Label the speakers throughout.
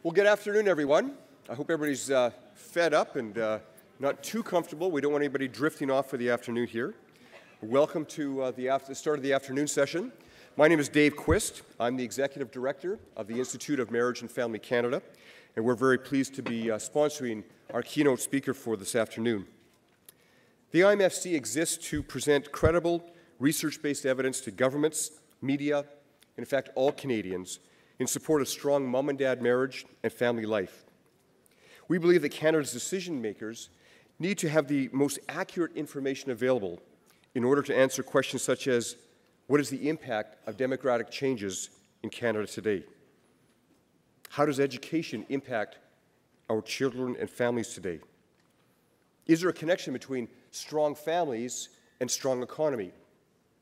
Speaker 1: Well, good afternoon, everyone. I hope everybody's fed up and not too comfortable. We don't want anybody drifting off for the afternoon here. Welcome to the start of the afternoon session. My name is Dave Quist. I'm the Executive Director of the Institute of Marriage and Family Canada, and we're very pleased to be sponsoring our keynote speaker for this afternoon. The IMFC exists to present credible, research-based evidence to governments, media, and in fact all Canadians in support of strong mom and dad marriage and family life. We believe that Canada's decision makers need to have the most accurate information available in order to answer questions such as, what is the impact of democratic changes in Canada today? How does education impact our children and families today? Is there a connection between strong families and strong economy?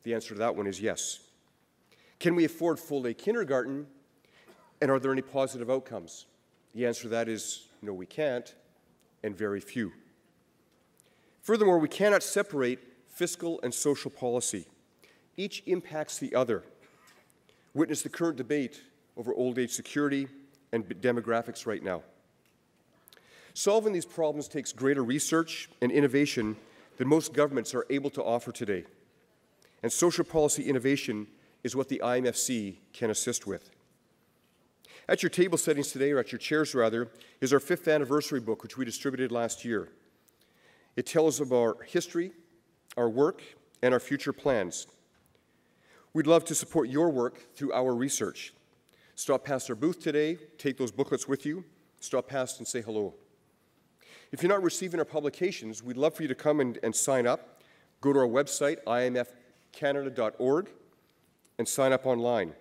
Speaker 1: The answer to that one is yes. Can we afford full-day kindergarten, and are there any positive outcomes? The answer to that is no, we can't, and very few. Furthermore, we cannot separate fiscal and social policy. Each impacts the other. Witness the current debate over old age security and demographics right now. Solving these problems takes greater research and innovation than most governments are able to offer today. And social policy innovation is what the IMFC can assist with. At your table settings today, or at your chairs rather, is our 5th anniversary book, which we distributed last year. It tells of our history, our work, and our future plans. We'd love to support your work through our research. Stop past our booth today, take those booklets with you, stop past and say hello. If you're not receiving our publications, we'd love for you to come and sign up. Go to our website, imfcanada.org, and sign up online.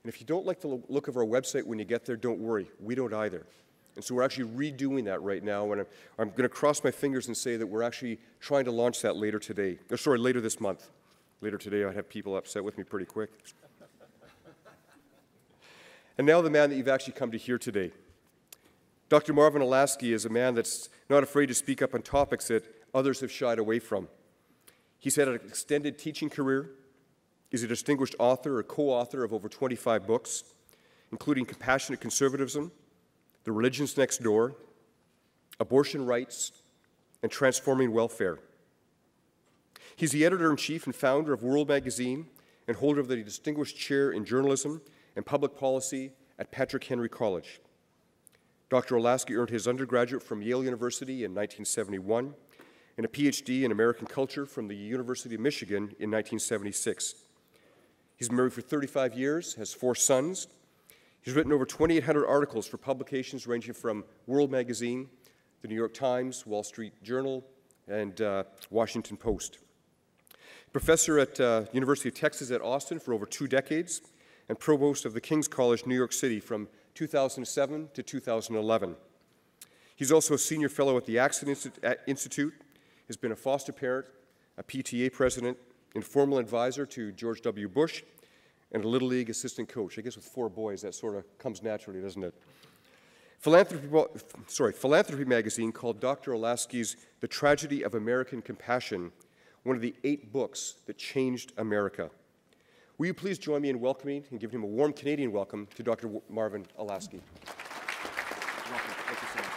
Speaker 1: And if you don't like the look of our website when you get there, don't worry. We don't either. And so we're actually redoing that right now, and I'm going to cross my fingers and say that we're actually trying to launch that later today. Or sorry, later this month. Later today, I'd have people upset with me pretty quick. And now the man that you've actually come to hear today. Dr. Marvin Olasky is a man that's not afraid to speak up on topics that others have shied away from. He's had an extended teaching career. He's a distinguished author or co-author of over 25 books, including Compassionate Conservatism, The Religions Next Door, Abortion Rights, and Transforming Welfare. He's the editor-in-chief and founder of World Magazine and holder of the Distinguished Chair in Journalism and Public Policy at Patrick Henry College. Dr. Olasky earned his undergraduate from Yale University in 1971 and a PhD in American Culture from the University of Michigan in 1976. He's been married for 35 years, has 4 sons. He's written over 2,800 articles for publications ranging from World Magazine, the New York Times, Wall Street Journal, and Washington Post. Professor at University of Texas at Austin for over 2 decades, and provost of the King's College, New York City from 2007 to 2011. He's also a senior fellow at the Accident Institute, has been a foster parent, a PTA president, informal advisor to George W. Bush, and a Little League assistant coach. I guess with 4 boys, that sort of comes naturally, doesn't it? Philanthropy magazine called Dr. Olasky's The Tragedy of American Compassion one of the 8 books that changed America. Will you please join me in welcoming and giving him a warm Canadian welcome to Dr. Marvin Olasky. Welcome. Thank you so much.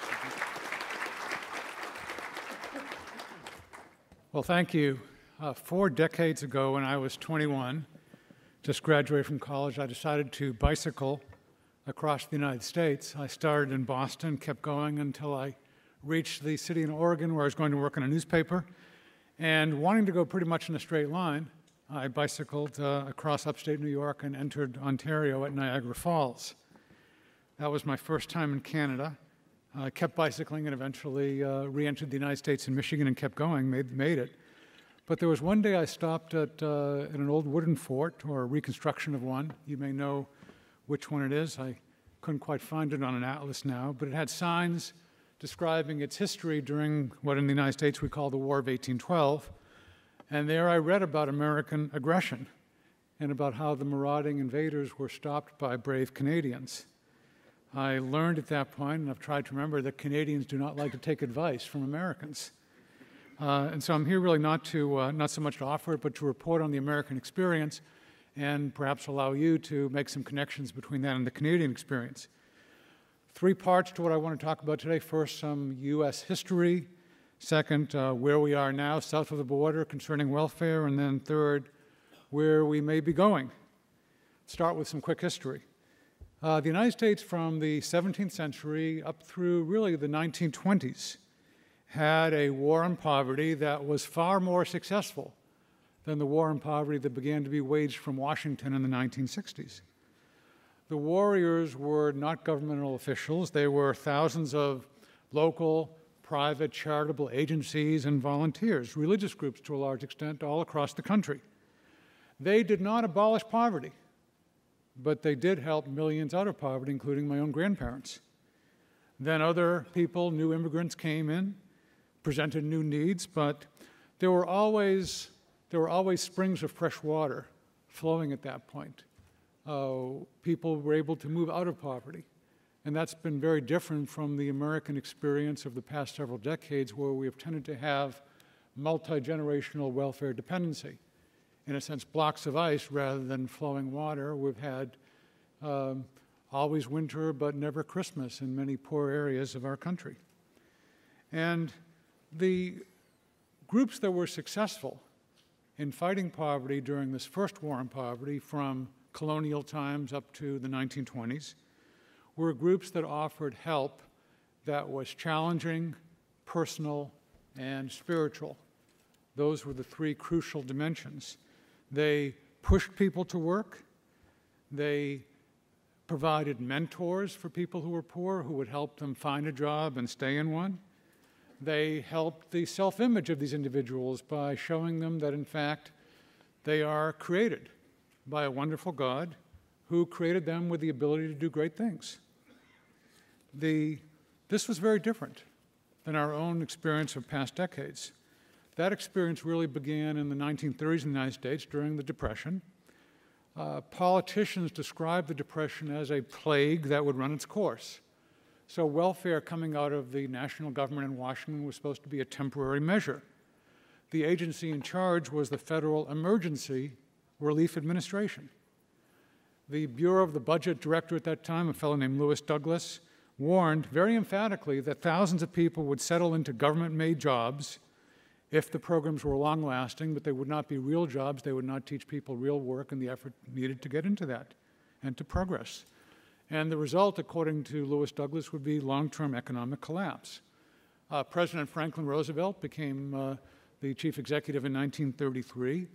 Speaker 2: Well, thank you. 4 decades ago, when I was 21, just graduated from college, I decided to bicycle across the United States. I started in Boston, kept going until I reached the city in Oregon where I was going to work in a newspaper. And wanting to go pretty much in a straight line, I bicycled across upstate New York and entered Ontario at Niagara Falls. That was my first time in Canada. I kept bicycling and eventually re-entered the United States and Michigan and kept going, made it. But there was one day I stopped at an old wooden fort, or a reconstruction of one. You may know which one it is. I couldn't quite find it on an atlas now, but it had signs describing its history during what in the United States we call the War of 1812. And there I read about American aggression and about how the marauding invaders were stopped by brave Canadians. I learned at that point, and I've tried to remember, that Canadians do not like to take advice from Americans. And so I'm here really not so much to offer it, but to report on the American experience and perhaps allow you to make some connections between that and the Canadian experience. Three parts to what I want to talk about today. First, some U.S. history. Second, where we are now south of the border concerning welfare. And then third, where we may be going. Start with some quick history. The United States from the 17th century up through really the 1920s had a war on poverty that was far more successful than the war on poverty that began to be waged from Washington in the 1960s. The warriors were not governmental officials. They were thousands of local, private, charitable agencies and volunteers, religious groups to a large extent, all across the country. They did not abolish poverty, but they did help millions out of poverty, including my own grandparents. Then other people, new immigrants came in, presented new needs, but there were always springs of fresh water flowing at that point. People were able to move out of poverty. And that's been very different from the American experience of the past several decades, where we have tended to have multi-generational welfare dependency. In a sense, blocks of ice rather than flowing water. We've had always winter but never Christmas in many poor areas of our country. And the groups that were successful in fighting poverty during this first war on poverty from colonial times up to the 1920s were groups that offered help that was challenging, personal, and spiritual. Those were the three crucial dimensions. They pushed people to work. They provided mentors for people who were poor who would help them find a job and stay in one. They helped the self-image of these individuals by showing them that, in fact, they are created by a wonderful God who created them with the ability to do great things. This was very different than our own experience of past decades. That experience really began in the 1930s in the United States during the Depression. Politicians described the Depression as a plague that would run its course. So welfare coming out of the national government in Washington was supposed to be a temporary measure. The agency in charge was the Federal Emergency Relief Administration. The Bureau of the Budget Director at that time, a fellow named Lewis Douglas, warned very emphatically that thousands of people would settle into government-made jobs if the programs were long-lasting, but they would not be real jobs. They would not teach people real work and the effort needed to get into that and to progress. And the result, according to Lewis Douglas, would be long-term economic collapse. President Franklin Roosevelt became the chief executive in 1933.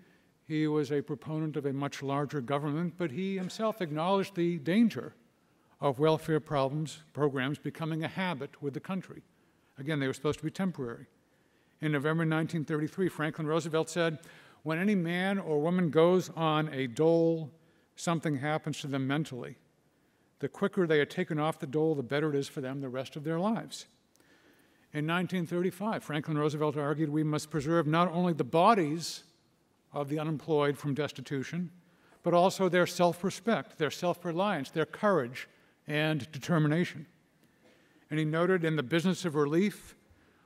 Speaker 2: He was a proponent of a much larger government, but he himself acknowledged the danger of welfare programs becoming a habit with the country. Again, they were supposed to be temporary. In November 1933, Franklin Roosevelt said, "When any man or woman goes on a dole, something happens to them mentally. The quicker they are taken off the dole, the better it is for them the rest of their lives." In 1935, Franklin Roosevelt argued we must preserve not only the bodies of the unemployed from destitution, but also their self-respect, their self-reliance, their courage, and determination. And he noted, in the business of relief,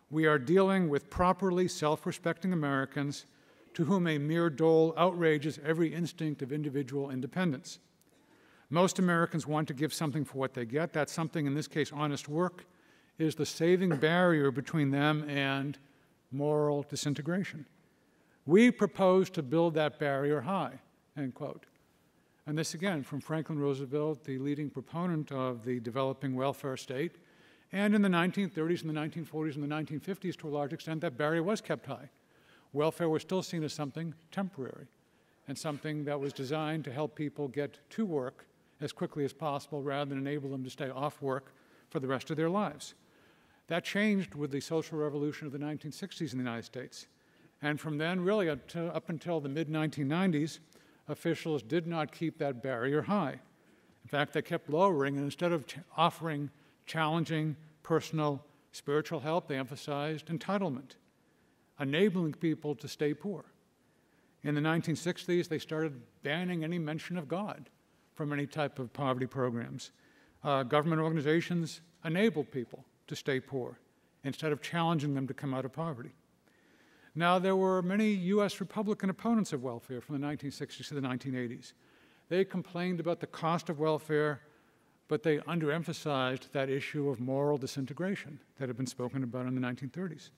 Speaker 2: we are dealing with properly self-respecting Americans to whom a mere dole outrages every instinct of individual independence. Most Americans want to give something for what they get. That something, in this case, honest work, is the saving barrier between them and moral disintegration. We propose to build that barrier high, end quote. And this, again, from Franklin Roosevelt, the leading proponent of the developing welfare state. And in the 1930s and the 1940s and the 1950s, to a large extent, that barrier was kept high. Welfare was still seen as something temporary and something that was designed to help people get to work as quickly as possible rather than enable them to stay off work for the rest of their lives. That changed with the social revolution of the 1960s in the United States. And from then, really up until the mid-1990s, officials did not keep that barrier high. In fact, they kept lowering, and instead of offering challenging, personal, spiritual help, they emphasized entitlement, enabling people to stay poor. In the 1960s, they started banning any mention of God from any type of poverty programs. Government organizations enabled people to stay poor instead of challenging them to come out of poverty. Now, there were many U.S. Republican opponents of welfare from the 1960s to the 1980s. They complained about the cost of welfare but they underemphasized that issue of moral disintegration that had been spoken about in the 1930s.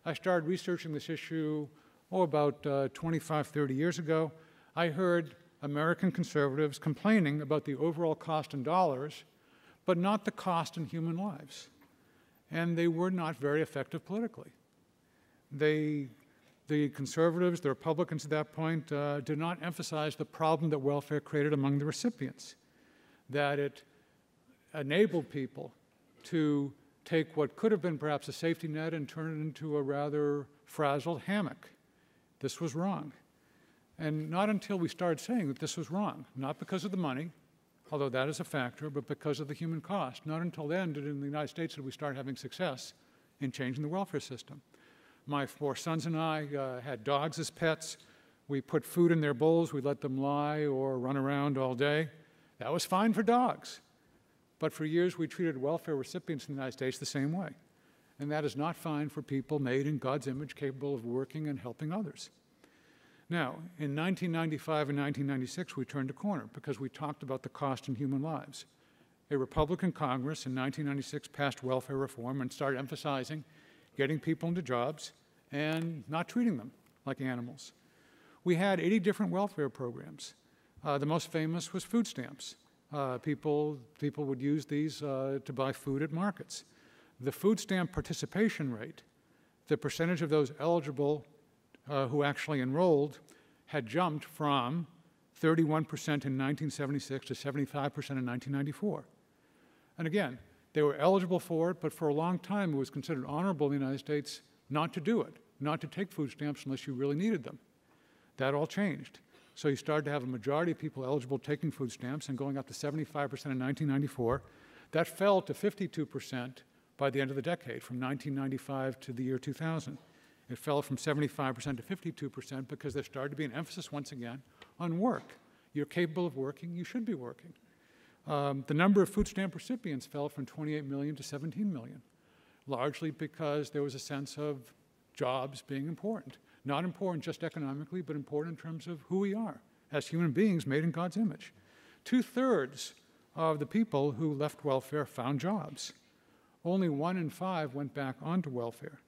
Speaker 2: I started researching this issue, about 25, 30 years ago. I heard American conservatives complaining about the overall cost in dollars, but not the cost in human lives. And they were not very effective politically. The conservatives, the Republicans at that point, did not emphasize the problem that welfare created among the recipients, that it enabled people to take what could have been perhaps a safety net and turn it into a rather frazzled hammock. This was wrong. And not until we started saying that this was wrong, not because of the money, although that is a factor, but because of the human cost. Not until then did in the United States did we start having success in changing the welfare system. My 4 sons and I had dogs as pets. We put food in their bowls. We let them lie or run around all day. That was fine for dogs. But for years, we treated welfare recipients in the United States the same way. And that is not fine for people made in God's image, capable of working and helping others. Now, in 1995 and 1996, we turned a corner because we talked about the cost in human lives. A Republican Congress in 1996 passed welfare reform and started emphasizing getting people into jobs and not treating them like animals. We had 80 different welfare programs. The most famous was food stamps. People would use these to buy food at markets. The food stamp participation rate, the percentage of those eligible who actually enrolled, had jumped from 31% in 1976 to 75% in 1994. And again, they were eligible for it, but for a long time it was considered honorable in the United States not to do it, not to take food stamps unless you really needed them. That all changed. So you started to have a majority of people eligible taking food stamps and going up to 75% in 1994. That fell to 52% by the end of the decade, from 1995 to the year 2000. It fell from 75% to 52% because there started to be an emphasis once again on work. You're capable of working, you should be working. The number of food stamp recipients fell from 28 million to 17 million, largely because there was a sense of jobs being important. Not important just economically, but important in terms of who we are as human beings made in God's image. 2/3 of the people who left welfare found jobs. Only 1 in 5 went back onto welfare.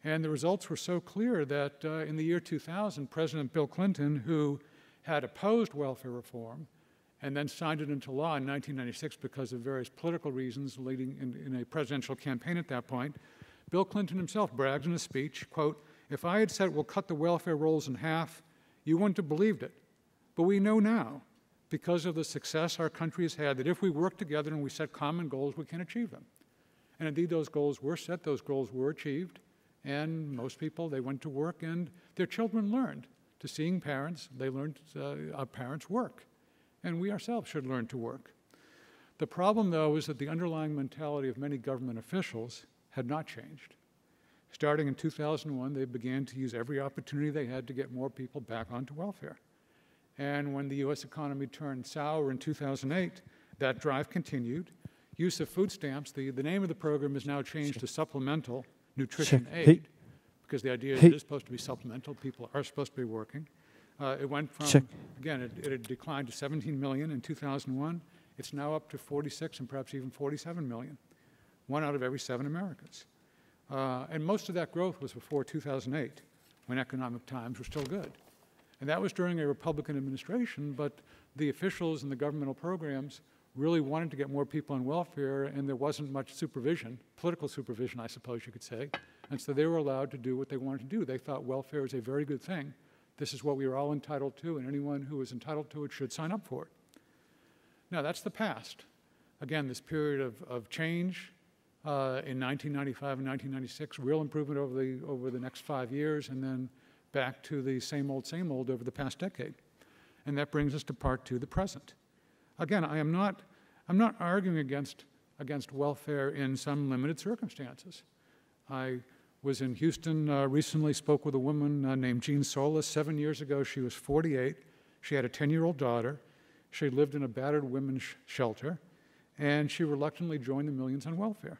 Speaker 2: And the results were so clear that in the year 2000, President Bill Clinton, who had opposed welfare reform and then signed it into law in 1996 because of various political reasons leading in a presidential campaign at that point, Bill Clinton himself bragged in a speech, quote, "If I had said we'll cut the welfare rolls in half, you wouldn't have believed it. But we know now, because of the success our country has had, that if we work together and we set common goals, we can achieve them." And indeed, those goals were set, those goals were achieved, and most people, they went to work and their children learned to seeing parents, they learned our parents work. And we ourselves should learn to work. The problem, though, is that the underlying mentality of many government officials had not changed. Starting in 2001, they began to use every opportunity they had to get more people back onto welfare. And when the U.S. economy turned sour in 2008, that drive continued. Use of food stamps, the name of the program is now changed to Supplemental Nutrition Aid, because the idea is it is supposed to be supplemental. People are supposed to be working. It went from, again, it had declined to 17 million in 2001. It's now up to 46 and perhaps even 47 million, 1 out of every 7 Americans. And most of that growth was before 2008, when economic times were still good. And that was during a Republican administration, but the officials and the governmental programs really wanted to get more people on welfare, and there wasn't much supervision, political supervision, I suppose you could say. And so they were allowed to do what they wanted to do. They thought welfare is a very good thing. This is what we are all entitled to, and anyone who is entitled to it should sign up for it. Now, that's the past. Again, this period of change in 1995 and 1996, real improvement over the next 5 years, and then back to the same old over the past decade. And that brings us to part 2, the present. Again, I'm not arguing against welfare in some limited circumstances. I was in Houston recently, spoke with a woman named Jean Solis. 7 years ago, she was 48. She had a 10-year-old daughter. She lived in a battered women's shelter, and she reluctantly joined the millions on welfare.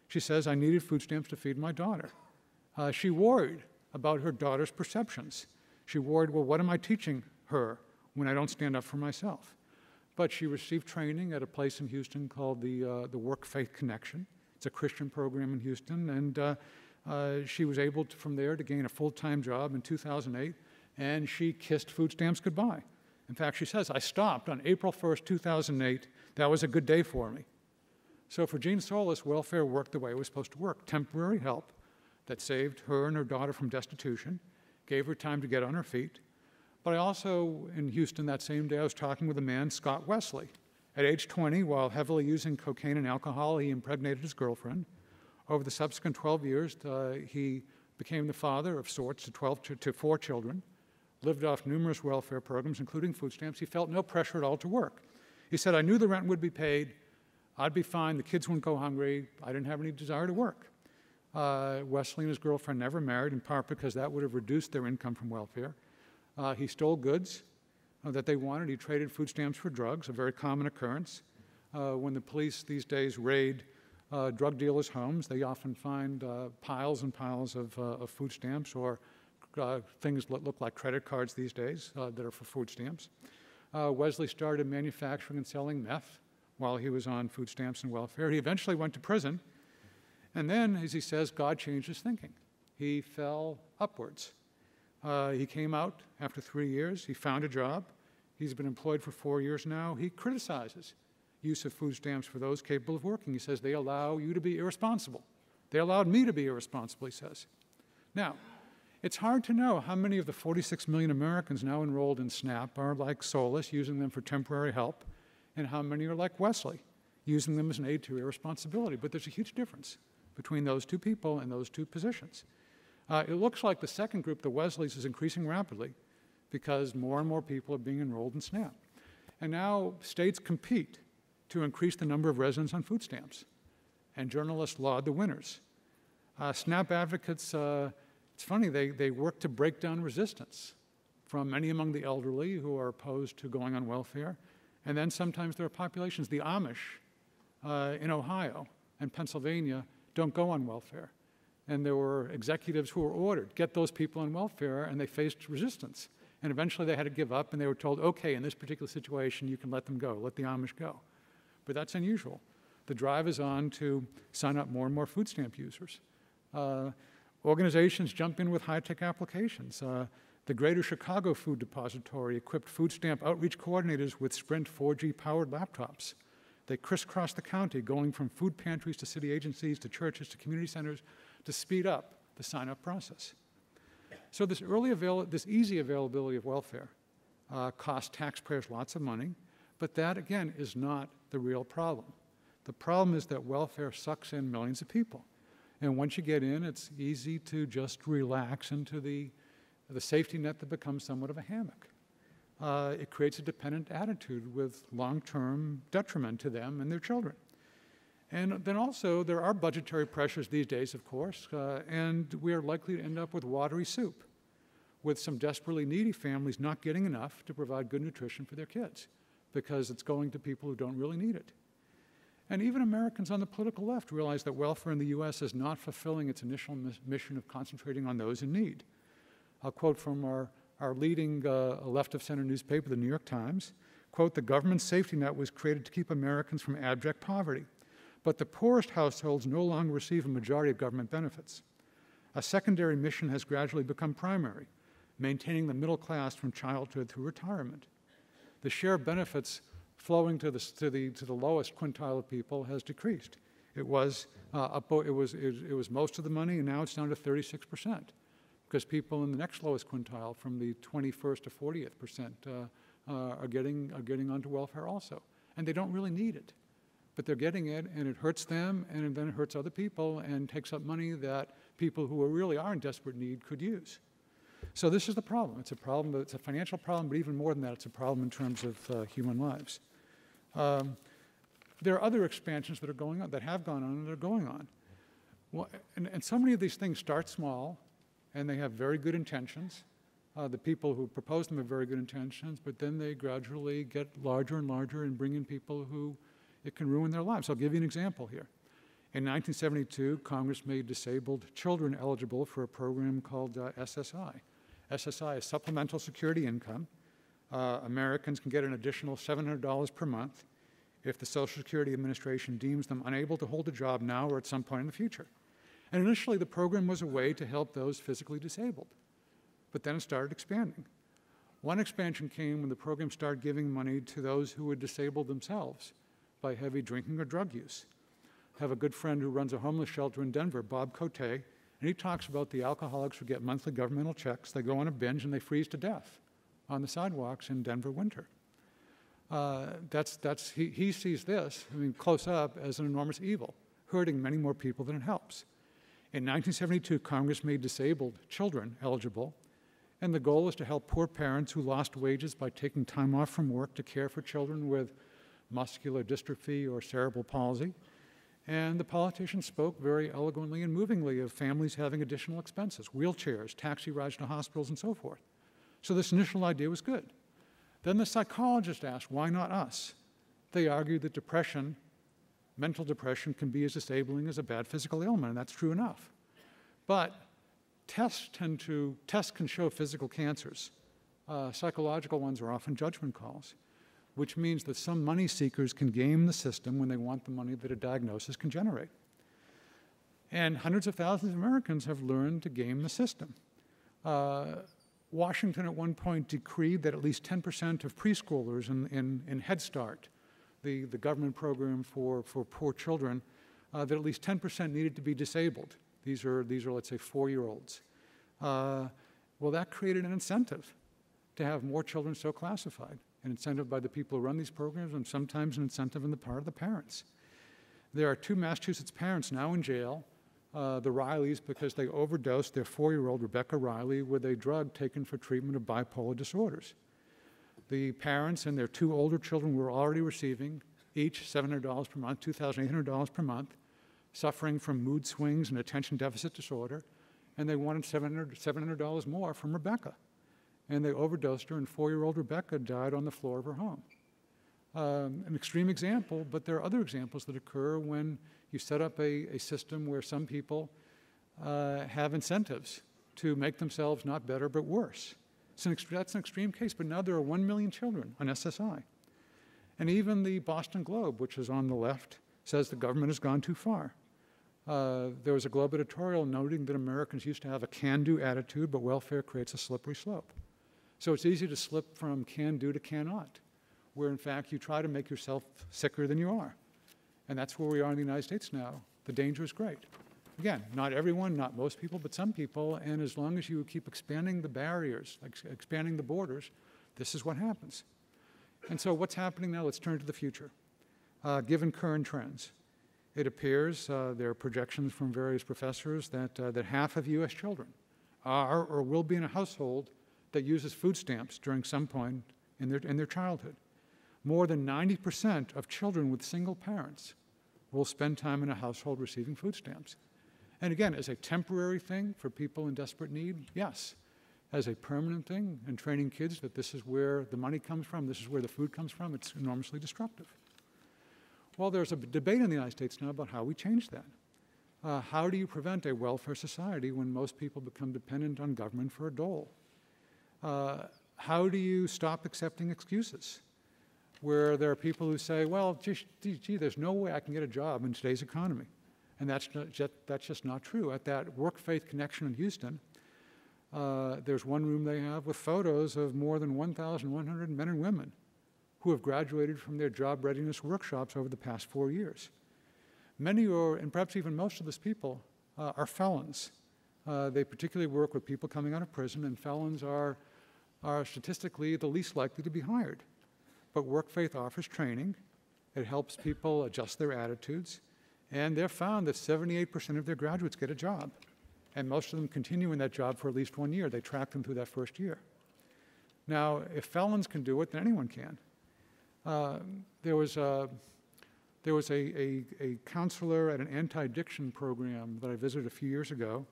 Speaker 2: She says, "I needed food stamps to feed my daughter." She worried about her daughter's perceptions. She worried, well, what am I teaching her when I don't stand up for myself? but she received training at a place in Houston called the Work Faith Connection. It's a Christian program in Houston, and she was able to, from there to gain a full-time job in 2008, and she kissed food stamps goodbye. In fact, she says, I stopped on April 1st, 2008. That was a good day for me. So for Jean Solis, welfare worked the way it was supposed to work. Temporary help that saved her and her daughter from destitution, gave her time to get on her feet. But I also, in Houston that same day, I was talking with a man, Scott Wesley. At age 20, while heavily using cocaine and alcohol, he impregnated his girlfriend. Over the subsequent 12 years, he became the father of sorts to 4 children, lived off numerous welfare programs, including food stamps. He felt no pressure at all to work. He said, I knew the rent would be paid, I'd be fine, the kids wouldn't go hungry, I didn't have any desire to work. Wesley and his girlfriend never married, in part because that would have reduced their income from welfare. He stole goods that they wanted. He traded food stamps for drugs, a very common occurrence. When the police these days raid drug dealers' homes, they often find piles and piles of food stamps or things that look like credit cards these days that are for food stamps. Wesley started manufacturing and selling meth while he was on food stamps and welfare. He eventually went to prison, and then, as he says, God changed his thinking. He fell upwards. He came out after 3 years. He found a job. He's been employed for 4 years now. He criticizes use of food stamps for those capable of working. He says, they allow you to be irresponsible. They allowed me to be irresponsible, he says. Now, it's hard to know how many of the 46 million Americans now enrolled in SNAP are like Solis, using them for temporary help, and how many are like Wesley, using them as an aid to irresponsibility. But there's a huge difference between those two people and those two positions. It looks like the second group, the Wesleys, is increasing rapidly because more and more people are being enrolled in SNAP. And now states compete to increase the number of residents on food stamps, and journalists laud the winners. SNAP advocates, it's funny, they work to break down resistance from many among the elderly who are opposed to going on welfare, and then sometimes there are populations, the Amish in Ohio and Pennsylvania don't go on welfare. And there were executives who were ordered, get those people on welfare, and they faced resistance. And eventually they had to give up, and they were told, okay, in this particular situation, you can let them go, let the Amish go. But that's unusual. The drive is on to sign up more and more food stamp users. Organizations jump in with high-tech applications. The Greater Chicago Food Depository equipped food stamp outreach coordinators with Sprint 4G-powered laptops. They crisscross the county, going from food pantries to city agencies to churches to community centers to speed up the sign-up process. So this easy availability of welfare costs taxpayers lots of money, but that, again, is not the real problem. The problem is that welfare sucks in millions of people. And once you get in, it's easy to just relax into the safety net that becomes somewhat of a hammock. It creates a dependent attitude with long-term detriment to them and their children. And then also, there are budgetary pressures these days, of course, and we are likely to end up with watery soup, with some desperately needy families not getting enough to provide good nutrition for their kids, because it's going to people who don't really need it. And even Americans on the political left realize that welfare in the U.S. is not fulfilling its initial mission of concentrating on those in need. I'll quote from our leading left-of-center newspaper, the New York Times, quote, the government safety net was created to keep Americans from abject poverty, but the poorest households no longer receive a majority of government benefits. A secondary mission has gradually become primary, maintaining the middle class from childhood through retirement. The share of benefits flowing to the lowest quintile of people has decreased. It was most of the money, and now it's down to 36%, because people in the next lowest quintile, from the 21st to 40th percent, are getting onto welfare also, and they don't really need it, but they're getting it, and it hurts them, and then it hurts other people, and takes up money that people who really are in desperate need could use. So this is the problem. It's a problem. It's a financial problem, but even more than that, it's a problem in terms of human lives. There are other expansions that are going on, that have gone on, and that are going on. Well, and so many of these things start small, and they have very good intentions. The people who propose them have very good intentions, but then they gradually get larger and larger and bring in people who it can ruin their lives. I'll give you an example here. In 1972, Congress made disabled children eligible for a program called SSI. SSI is Supplemental Security Income. Americans can get an additional $700 per month if the Social Security Administration deems them unable to hold a job now or at some point in the future. And initially, the program was a way to help those physically disabled, but then it started expanding. One expansion came when the program started giving money to those who were disabled themselves by heavy drinking or drug use. I have a good friend who runs a homeless shelter in Denver, Bob Cote, and he talks about the alcoholics who get monthly governmental checks, they go on a binge and they freeze to death on the sidewalks in Denver winter. He sees this, I mean, close up as an enormous evil, hurting many more people than it helps. In 1972, Congress made disabled children eligible, and the goal was to help poor parents who lost wages by taking time off from work to care for children with muscular dystrophy or cerebral palsy. And the politicians spoke very eloquently and movingly of families having additional expenses, wheelchairs, taxi rides to hospitals, and so forth. So this initial idea was good. Then the psychologists asked, why not us? They argued that depression, mental depression, can be as disabling as a bad physical ailment, and that's true enough. But tests can show physical cancers. Psychological ones are often judgment calls, which means that some money seekers can game the system when they want the money that a diagnosis can generate. And hundreds of thousands of Americans have learned to game the system. Washington at one point decreed that at least 10% of preschoolers in Head Start, the government program for poor children, that at least 10% needed to be disabled. These are let's say, 4-year-olds. Well, that created an incentive to have more children so classified, an incentive by the people who run these programs, and sometimes an incentive on the part of the parents. There are 2 Massachusetts parents now in jail, the Rileys, because they overdosed their 4-year-old, Rebecca Riley, with a drug taken for treatment of bipolar disorders. The parents and their 2 older children were already receiving each $700 per month, $2,800 per month, suffering from mood swings and attention deficit disorder, and they wanted $700 more from Rebecca. And they overdosed her, and 4-year-old Rebecca died on the floor of her home. An extreme example, but there are other examples that occur when you set up a system where some people have incentives to make themselves not better but worse. That's an extreme case, but now there are 1 million children on SSI. And even the Boston Globe, which is on the left, says the government has gone too far. There was a Globe editorial noting that Americans used to have a can-do attitude, but welfare creates a slippery slope. So it's easy to slip from can-do to cannot, where in fact you try to make yourself sicker than you are. And that's where we are in the United States now. The danger is great. Again, not everyone, not most people, but some people, and as long as you keep expanding the barriers, expanding the borders, this is what happens. And so what's happening now? Let's turn to the future. Given current trends, it appears, there are projections from various professors that half of U.S. children are or will be in a household that uses food stamps during some point in their childhood. More than 90% of children with single parents will spend time in a household receiving food stamps. And again, as a temporary thing for people in desperate need, yes. As a permanent thing and training kids that this is where the money comes from, this is where the food comes from, it's enormously destructive. Well, there's a debate in the United States now about how we change that. How do you prevent a welfare society when most people become dependent on government for a dole? How do you stop accepting excuses where there are people who say, well, gee, there's no way I can get a job in today's economy. And that's just not true. At that Work-Faith Connection in Houston, there's one room they have with photos of more than 1,100 men and women who have graduated from their job readiness workshops over the past 4 years. Many are, and perhaps even most of these people, are felons. They particularly work with people coming out of prison, and felons are statistically the least likely to be hired. But Work-Faith offers training. It helps people adjust their attitudes. And they've found that 78% of their graduates get a job. And most of them continue in that job for at least 1 year. They track them through that first year. Now, if felons can do it, then anyone can. There was a counselor at an anti-addiction program that I visited a few years ago.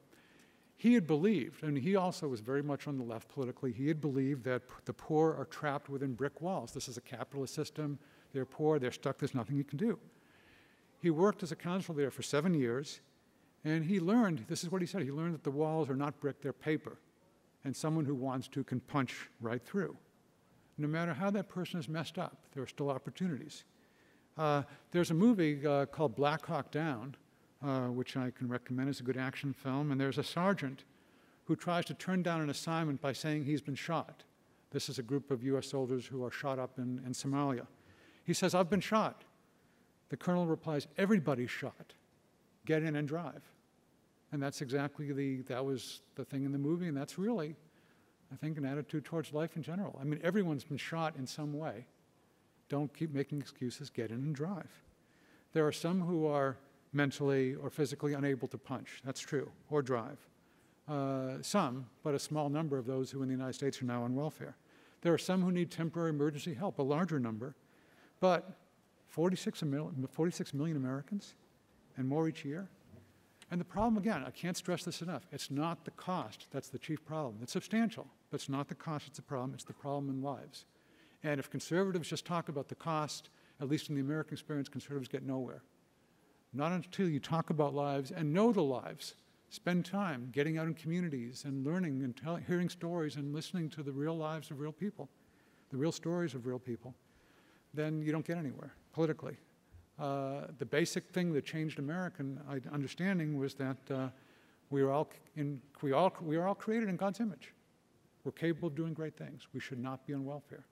Speaker 2: He had believed, and he also was very much on the left politically, he had believed that the poor are trapped within brick walls. This is a capitalist system. They're poor. They're stuck. There's nothing you can do. He worked as a counselor there for 7 years, and he learned, this is what he said, he learned that the walls are not brick, they're paper, and someone who wants to can punch right through. no matter how that person is messed up, there are still opportunities. There's a movie called Black Hawk Down, which I can recommend as a good action film, and there's a sergeant who tries to turn down an assignment by saying he's been shot. This is a group of US soldiers who are shot up in Somalia. He says, "I've been shot." The colonel replies, "Everybody's shot. Get in and drive." And that's exactly that was the thing in the movie, and that's really, I think, an attitude towards life in general. I mean, everyone's been shot in some way. Don't keep making excuses, get in and drive. There are some who are mentally or physically unable to punch, that's true, or drive. Some, but a small number of those who in the United States are now on welfare. There are some who need temporary emergency help, a larger number, but 46 million Americans and more each year. And the problem, again, I can't stress this enough, it's not the cost that's the chief problem. It's substantial, but it's not the cost that's the problem, it's the problem in lives. And if conservatives just talk about the cost, at least in the American experience, conservatives get nowhere. Not until you talk about lives and know the lives, spend time getting out in communities and learning and hearing stories and listening to the real lives of real people, the real stories of real people, then you don't get anywhere politically. The basic thing that changed American understanding was that we are all created in God's image. We're capable of doing great things. We should not be on welfare.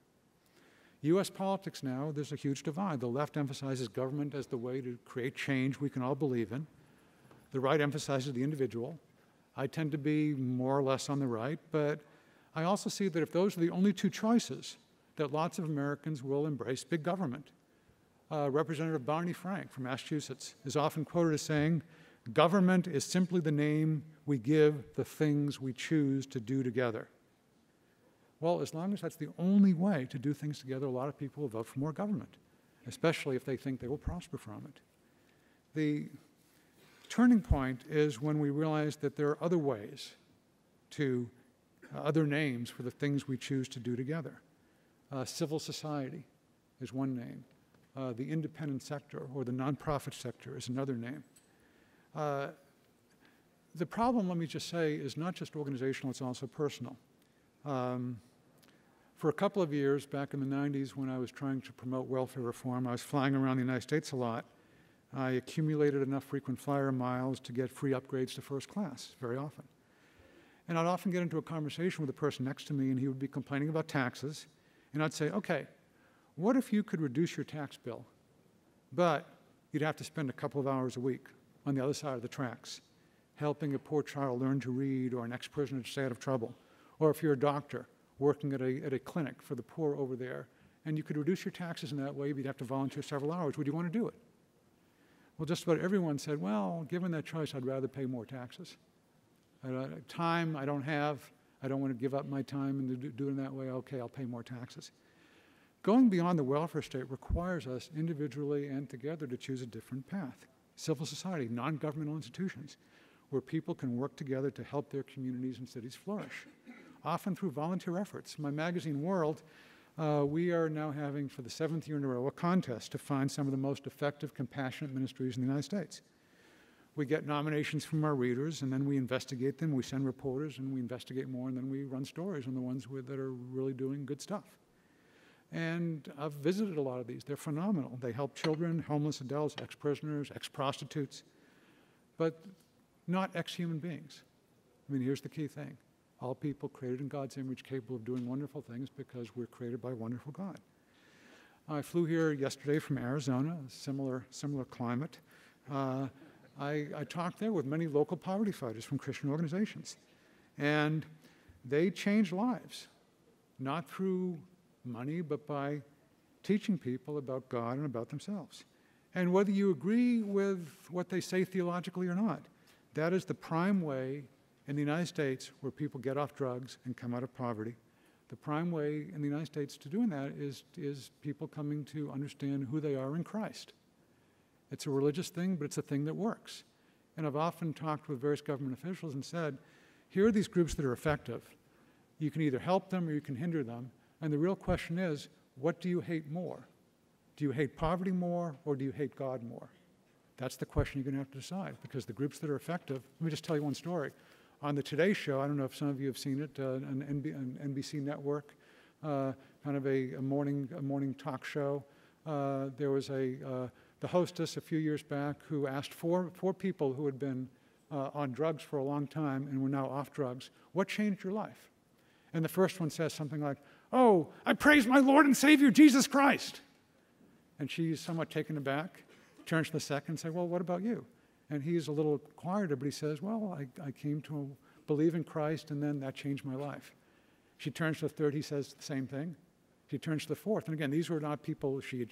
Speaker 2: US politics now, there's a huge divide. The left emphasizes government as the way to create change we can all believe in. The right emphasizes the individual. I tend to be more or less on the right, but I also see that if those are the only two choices, that lots of Americans will embrace big government. Representative Barney Frank from Massachusetts is often quoted as saying, "Government is simply the name we give the things we choose to do together." Well, as long as that's the only way to do things together, a lot of people will vote for more government, especially if they think they will prosper from it. The turning point is when we realize that there are other ways to, other names for the things we choose to do together. Civil society is one name. The independent sector or the nonprofit sector is another name. The problem, let me just say, is not just organizational, it's also personal. For a couple of years, back in the 90s, when I was trying to promote welfare reform, I was flying around the United States a lot. I accumulated enough frequent flyer miles to get free upgrades to first class very often. And I'd often get into a conversation with the person next to me, and he would be complaining about taxes. And I'd say, "Okay, what if you could reduce your tax bill, but you'd have to spend a couple of hours a week on the other side of the tracks, helping a poor child learn to read or an ex-prisoner to stay out of trouble? Or if you're a doctor working at a clinic for the poor over there, and you could reduce your taxes in that way, but you'd have to volunteer several hours, would you want to do it?" Well, just about everyone said, "Well, given that choice, I'd rather pay more taxes. Time I don't have, I don't want to give up my time and do it in that way, okay, I'll pay more taxes." Going beyond the welfare state requires us individually and together to choose a different path. Civil society, non-governmental institutions, where people can work together to help their communities and cities flourish, often through volunteer efforts. My magazine, World, we are now having, for the 7th year in a row, a contest to find some of the most effective, compassionate ministries in the United States. We get nominations from our readers, and then we investigate them. We send reporters, and we investigate more, and then we run stories on the ones that are really doing good stuff. And I've visited a lot of these. They're phenomenal. They help children, homeless adults, ex-prisoners, ex-prostitutes, but not ex-human beings. I mean, here's the key thing. All people created in God's image, capable of doing wonderful things because we're created by a wonderful God. I flew here yesterday from Arizona, a similar climate. I talked there with many local poverty fighters from Christian organizations. And they changed lives, not through money, but by teaching people about God and about themselves. And whether you agree with what they say theologically or not, that is the prime way in the United States where people get off drugs and come out of poverty. The prime way in the United States to doing that is people coming to understand who they are in Christ. It's a religious thing, but it's a thing that works. And I've often talked with various government officials and said, here are these groups that are effective. You can either help them or you can hinder them. And the real question is, what do you hate more? Do you hate poverty more or do you hate God more? That's the question you're going to have to decide, because the groups that are effective, let me just tell you one story. On the Today Show, I don't know if some of you have seen it, an NBC network, kind of a morning talk show. There was the hostess a few years back who asked four people who had been on drugs for a long time and were now off drugs, what changed your life? And the first one says something like, oh, I praise my Lord and Savior, Jesus Christ. And she's somewhat taken aback, turns to the second and says, well, what about you? And he's a little quieter, but he says, well, I came to believe in Christ, and then that changed my life. She turns to the third, he says the same thing. She turns to the fourth, and again, these were not people she had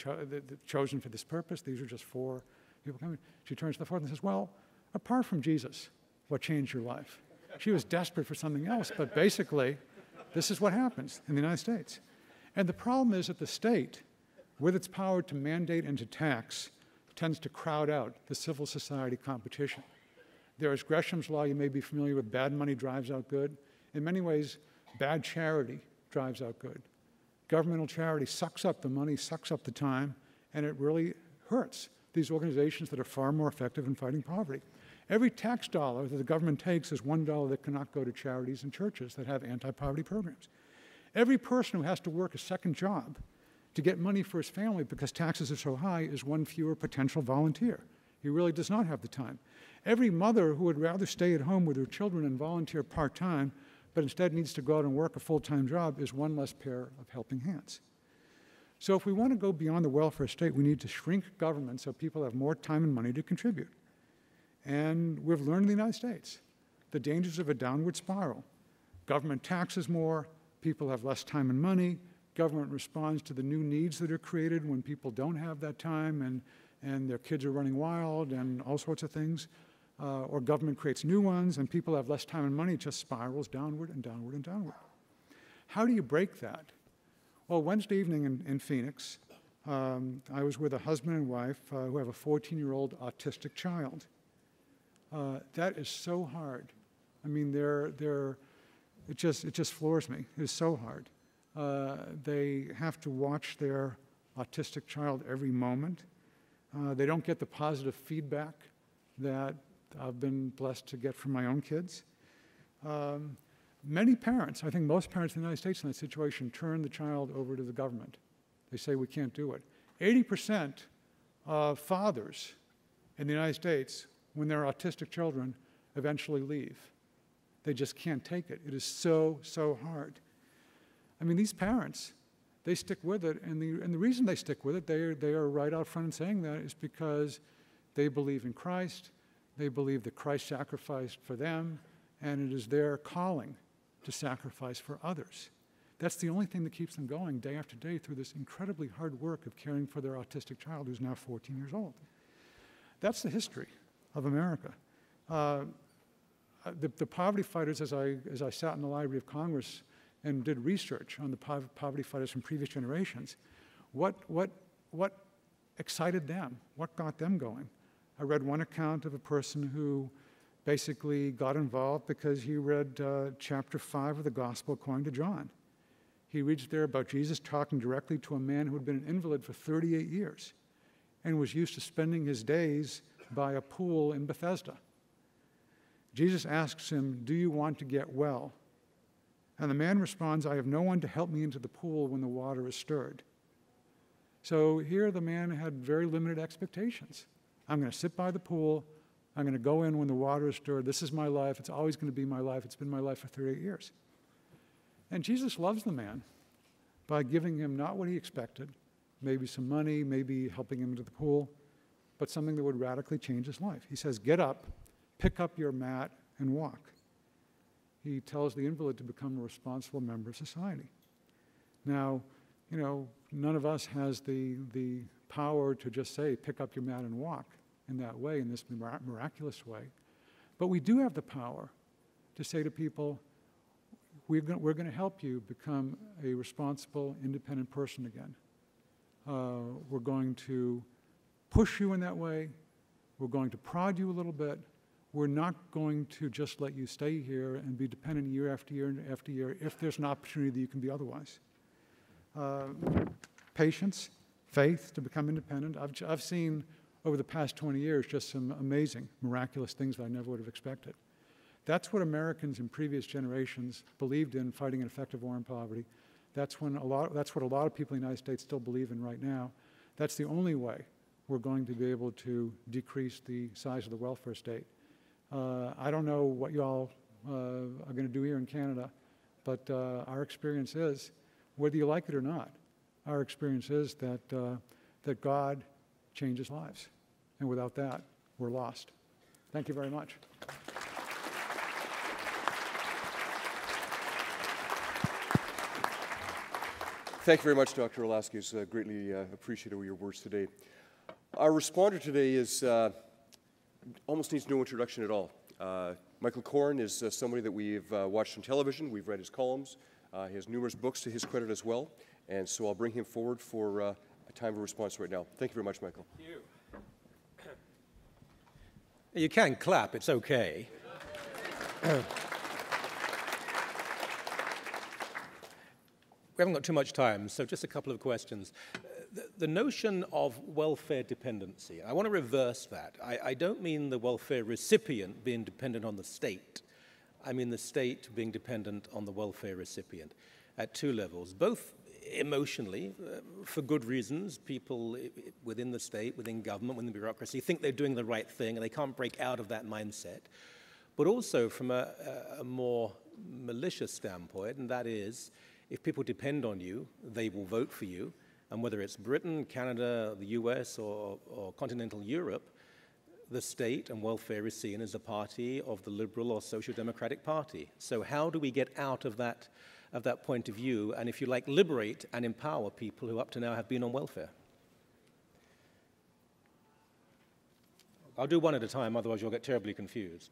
Speaker 2: chosen for this purpose. These were just four people coming. She turns to the fourth and says, well, apart from Jesus, what changed your life? She was desperate for something else, but basically, this is what happens in the United States. And the problem is that the state, with its power to mandate and to tax, tends to crowd out the civil society competition. There is Gresham's law, you may be familiar with, bad money drives out good. In many ways, bad charity drives out good. Governmental charity sucks up the money, sucks up the time, and it really hurts these organizations that are far more effective in fighting poverty. Every tax dollar that the government takes is $1 that cannot go to charities and churches that have anti-poverty programs. Every person who has to work a second job to get money for his family because taxes are so high is one fewer potential volunteer. He really does not have the time. Every mother who would rather stay at home with her children and volunteer part-time, but instead needs to go out and work a full-time job, is one less pair of helping hands. So if we want to go beyond the welfare state, we need to shrink government so people have more time and money to contribute. And we've learned in the United States the dangers of a downward spiral. Government taxes more, people have less time and money, government responds to the new needs that are created when people don't have that time and their kids are running wild and all sorts of things. Or government creates new ones and people have less time and money, it just spirals downward and downward and downward. How do you break that? Well, Wednesday evening in Phoenix, I was with a husband and wife who have a 14-year-old autistic child. That is so hard. I mean, it just floors me. It is so hard. They have to watch their autistic child every moment. They don't get the positive feedback that I've been blessed to get from my own kids. Many parents, I think most parents in the United States in that situation, turn the child over to the government. They say, we can't do it. 80% of fathers in the United States, when they're autistic children, eventually leave. They just can't take it. It is so, so hard. I mean, these parents, they stick with it, and the reason they stick with it, they are right out front in saying that, is because they believe in Christ, they believe that Christ sacrificed for them, and it is their calling to sacrifice for others. That's the only thing that keeps them going day after day through this incredibly hard work of caring for their autistic child who's now 14 years old. That's the history of America. The poverty fighters, as I sat in the Library of Congress and did research on the poverty fighters from previous generations, what excited them? What got them going? I read one account of a person who basically got involved because he read chapter 5 of the Gospel according to John. He reads there about Jesus talking directly to a man who had been an invalid for 38 years and was used to spending his days by a pool in Bethesda. Jesus asks him, do you want to get well? And the man responds, I have no one to help me into the pool when the water is stirred. So here the man had very limited expectations. I'm going to sit by the pool. I'm going to go in when the water is stirred. This is my life. It's always going to be my life. It's been my life for 38 years. And Jesus loves the man by giving him not what he expected, maybe some money, maybe helping him into the pool, but something that would radically change his life. He says, get up, pick up your mat, and walk. He tells the invalid to become a responsible member of society. Now, none of us has the power to just say, pick up your mat and walk in that way, in this miraculous way. But we do have the power to say to people, we're going to help you become a responsible, independent person again. We're going to push you in that way. We're going to prod you a little bit. We're not going to just let you stay here and be dependent year after year after year if there's an opportunity that you can be otherwise. Patience, faith to become independent. I've seen over the past 20 years just some amazing, miraculous things that I never would have expected. That's what Americans in previous generations believed in, fighting an effective war on poverty. That's what a lot of people in the United States still believe in right now. That's the only way we're going to be able to decrease the size of the welfare state. I don't know what you all are going to do here in Canada, but our experience is, whether you like it or not, our experience is that God changes lives. And without that, we're lost. Thank you very much.
Speaker 1: Thank you very much, Dr. Olasky. It's greatly appreciated your words today. Our responder today is almost needs no introduction at all. Michael Coren is somebody that we've watched on television. We've read his columns. He has numerous books to his credit as well. And so I'll bring him forward for a time of response right now. Thank you very much, Michael.
Speaker 3: Thank you. You can clap. It's okay. We haven't got too much time, so just a couple of questions. The notion of welfare dependency, I want to reverse that. I don't mean the welfare recipient being dependent on the state. I mean the state being dependent on the welfare recipient at two levels, both emotionally, for good reasons. People within the state, within government, within the bureaucracy think they're doing the right thing and they can't break out of that mindset. But also from a more malicious standpoint, and that is, if people depend on you, they will vote for you. And whether it's Britain, Canada, the US, or continental Europe, the state and welfare is seen as a party of the Liberal or Social Democratic Party. So how do we get out of that point of view, and if you like, liberate and empower people who up to now have been on welfare? I'll do one at a time, otherwise you'll get terribly confused.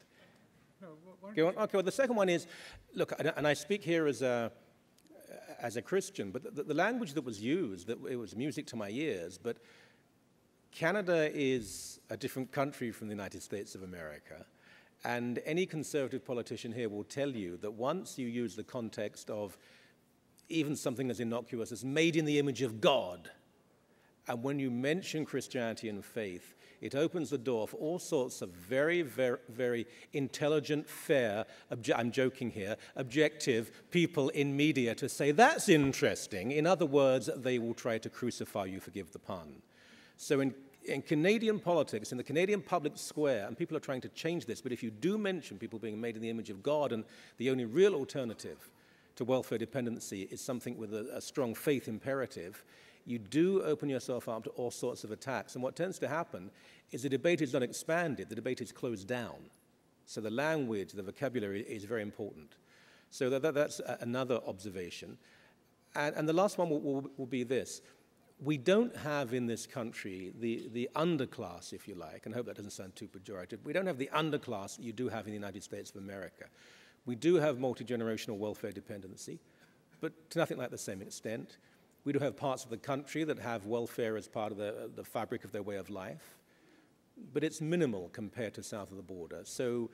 Speaker 2: No,
Speaker 3: okay, well, the second one is, look, and I speak here as a Christian, but the language that was used, it was music to my ears, but Canada is a different country from the United States of America, and any conservative politician here will tell you that once you use the context of even something as innocuous as made in the image of God, and when you mention Christianity and faith, it opens the door for all sorts of very, very, very intelligent, fair, I'm joking here, objective people in media to say, that's interesting. In other words, they will try to crucify you, forgive the pun. So in Canadian politics, in the Canadian public square, and people are trying to change this, but if you do mention people being made in the image of God, and the only real alternative to welfare dependency is something with a strong faith imperative, you do open yourself up to all sorts of attacks. And what tends to happen is the debate is not expanded, the debate is closed down. So the language, the vocabulary is very important. So that's another observation. And the last one will be this. We don't have in this country the underclass, if you like, and I hope that doesn't sound too pejorative. We don't have the underclass that you do have in the United States of America. We do have multi-generational welfare dependency, but to nothing like the same extent. We do have parts of the country that have welfare as part of the fabric of their way of life, but it's minimal compared to south of the border. So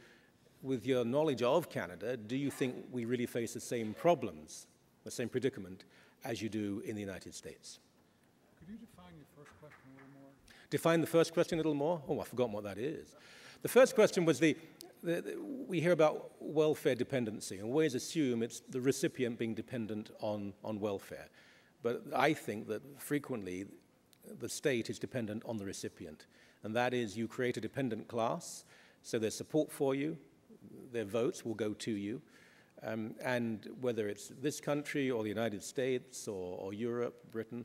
Speaker 3: with your knowledge of Canada, do you think we really face the same problems, the same predicament, as you do in the United States?
Speaker 2: Could you define your first question a little more?
Speaker 3: Define the first question a little more? Oh, I've forgotten what that is. The first question was we hear about welfare dependency, and we always assume it's the recipient being dependent on welfare. But I think that frequently the state is dependent on the recipient. And that is, you create a dependent class, so their support for you, their votes will go to you. And whether it's this country or the United States or Europe, Britain,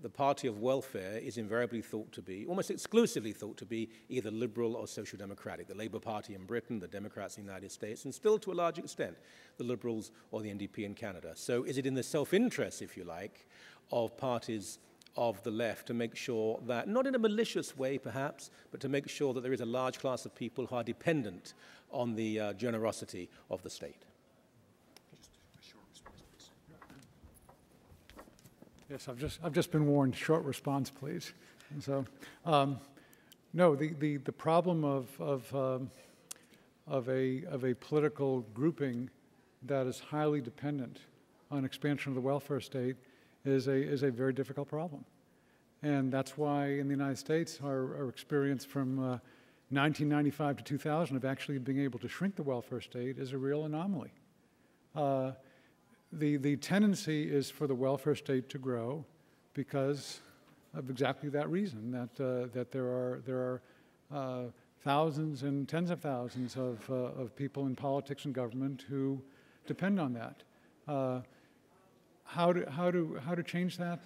Speaker 3: the party of welfare is invariably thought to be, almost exclusively thought to be, either liberal or social democratic. The Labour Party in Britain, the Democrats in the United States, and still to a large extent, the Liberals or the NDP in Canada. So is it in the self-interest, if you like, of parties of the left to make sure that, not in a malicious way perhaps, but to make sure that there is a large class of people who are dependent on the generosity of the state?
Speaker 2: Yes, I've just been warned. Short response, please. And so, no, the problem of a political grouping that is highly dependent on expansion of the welfare state is a very difficult problem, and that's why in the United States our experience from 1995 to 2000 of actually being able to shrink the welfare state is a real anomaly. the tendency is for the welfare state to grow because of exactly that reason, that there are thousands and tens of thousands of people in politics and government who depend on that. How to change that?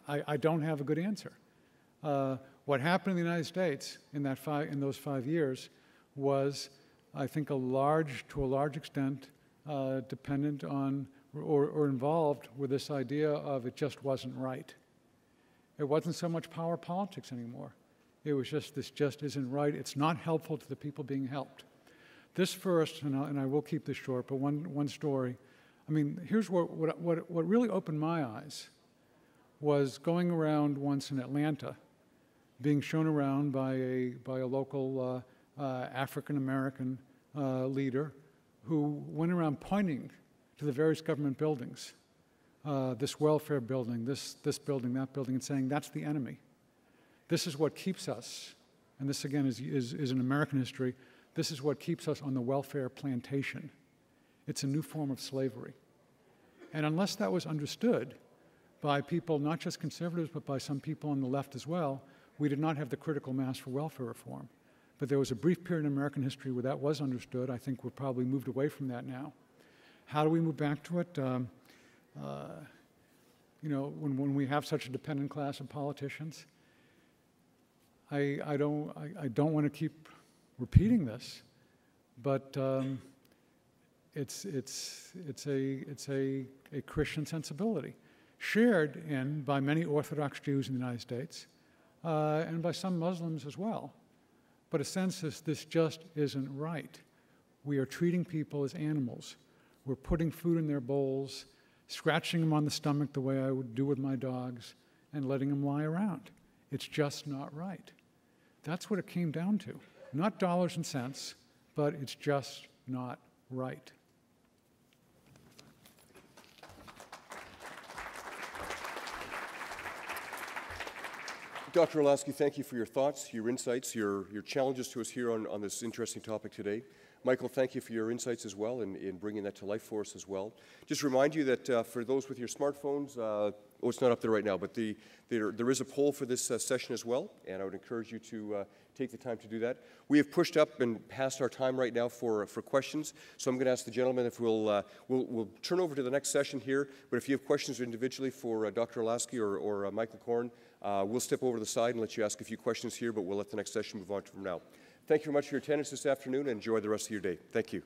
Speaker 2: I don't have a good answer. What happened in the United States in those 5 years was, I think, to a large extent, dependent on or involved with this idea of it just wasn't right. It wasn't so much power politics anymore. It was just, this just isn't right. It's not helpful to the people being helped. This first, and I will keep this short, but one story. I mean, here's what really opened my eyes was going around once in Atlanta, being shown around by a local African-American leader who went around pointing to the various government buildings, this welfare building, this building, that building, and saying, that's the enemy. This is what keeps us, and this again is in American history, this is what keeps us on the welfare plantation. It's a new form of slavery. And unless that was understood by people, not just conservatives, but by some people on the left as well, we did not have the critical mass for welfare reform. But there was a brief period in American history where that was understood. I think we've probably moved away from that now. How do we move back to it? You know, when we have such a dependent class of politicians, I don't want to keep repeating this, but it's a Christian sensibility, shared by many Orthodox Jews in the United States, and by some Muslims as well. But a sense is this just isn't right. We are treating people as animals. We're putting food in their bowls, scratching them on the stomach the way I would do with my dogs, and letting them lie around. It's just not right. That's what it came down to. Not dollars and cents, but it's just not right.
Speaker 1: Dr. Olasky, thank you for your thoughts, your insights, your challenges to us here on this interesting topic today. Michael, thank you for your insights as well in bringing that to life for us as well. Just remind you that for those with your smartphones, it's not up there right now, but there is a poll for this session as well, and I would encourage you to take the time to do that. We have pushed up and past our time right now for questions, so I'm going to ask the gentleman if we'll turn over to the next session here, but if you have questions individually for Dr. Olasky or Michael Coren, we'll step over to the side and let you ask a few questions here, but we'll let the next session move on from now. Thank you very much for your attendance this afternoon, and enjoy the rest of your day. Thank you.